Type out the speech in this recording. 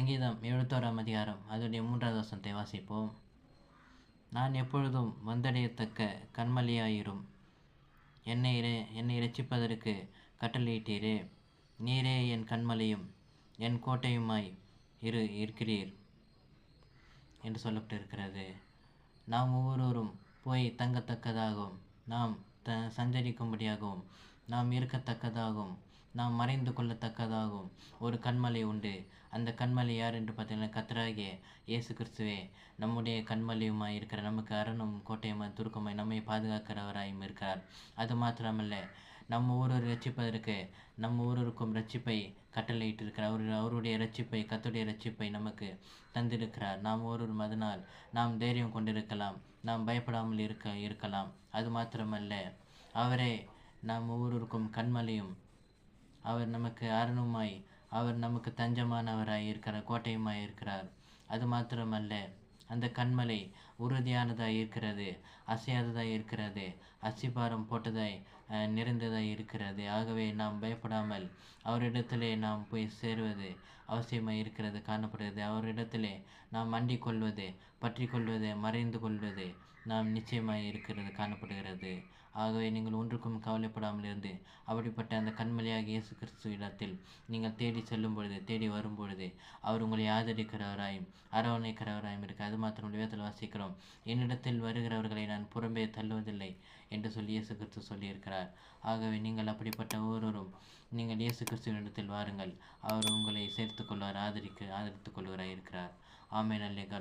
சங்கீதம் 71 அதிகாரம் அதனுடைய 3வது வசனத்தை வாசிப்போம். நான் எப்பொழுதும் வந்தடையத்தக்க கண்மலையாயிரும். என்னை இரட்சிப்பதற்கு கட்டளையிட்டீரே. நீரே என் கண்மலையும் என் கோட்டையுமாய் இருக்கிறீர் என்று சொல்லப்பட்டிருக்கிறது. நாம் ஒவ்வொருவரும் போய் தங்கத்தக்கதாகவும், நாம் சஞ்சரிக்கும்படியாகவும், நாம் இருக்கத்தக்கதாகவும், நாம் மறைந்து கொள்ளத்தக்கதாகவும் ஒரு கண்மலை உண்டு. அந்த கண்மலை யார் என்று பார்த்தீங்கன்னா, கர்த்தராகிய இயேசு கிறிஸ்துவே நம்முடைய கண்மலையுமாய் இருக்கிற, நமக்கு அரணும் கோட்டையுமாய் துருக்கமாய் நம்மை பாதுகாக்கிறவராயும் இருக்கிறார். அது மாத்திரமல்ல, நம்ம ஒவ்வொரு ரட்சிப்பதற்கு நம்ம ஒவ்வொருவருக்கும் ரட்சிப்பை கட்டளையிட்டிருக்கிறார். அவருடைய ரட்சிப்பை, கர்த்தருடைய ரட்சிப்பை நமக்கு தந்திருக்கிறார். நாம் ஒவ்வொருவரும் அதனால் நாம் தைரியம் கொண்டிருக்கலாம், நாம் பயப்படாமல் இருக்கலாம். அது மாத்திரமல்ல, அவரே நாம் ஒவ்வொருவருக்கும் கண்மலையும், அவர் நமக்கு அரணுமாய், அவர் நமக்கு தஞ்சமானவராய் இருக்கிறார், கோட்டையுமாய் இருக்கிறார். அது மாத்திரமல்ல, அந்த கண்மலை உறுதியானதாய் இருக்கிறது, அசையாததாய் இருக்கிறது, அஸ்திபாரம் போட்டதாய் நிறைந்ததாய் இருக்கிறது. ஆகவே நாம் பயப்படாமல் அவரிடத்திலே நாம் போய் சேருவது அவசியமாய் இருக்கிறது, காணப்படுகிறது. அவரிடத்திலே நாம் அண்டிக் கொள்வது, பற்றி கொள்வது, மறைந்து கொள்வது நாம் நிச்சயமாய் இருக்கிறது, காணப்படுகிறது. ஆகவே நீங்கள் ஒன்றுக்கும் கவலைப்படாமல் இருந்து அப்படிப்பட்ட அந்த கண்மலையாக இயேசு கிறிஸ்து இடத்தில் நீங்கள் தேடி செல்லும் பொழுது, தேடி வரும் பொழுது அவர் உங்களை ஆதரிக்கிறவராயும் அரவணைக்கிறவராயும் இருக்க. அது மாத்திரம் வேதத்தில் வாசிக்கிறோம், என்னிடத்தில் வருகிறவர்களை நான் புறம்பே தள்ளுவதில்லை என்று சொல்லி இயேசு கிறிஸ்து சொல்லியிருக்கிறார். ஆகவே நீங்கள் அப்படிப்பட்ட ஒவ்வொருவரும் நீங்கள் இயேசு கிறிஸ்துவினிடத்தில் வாருங்கள், அவர் உங்களை சேர்த்துக் கொள்வார், ஆதரித்துக் கொள்வராய் இருக்கிறார். ஆமென். அல்லேலூயா.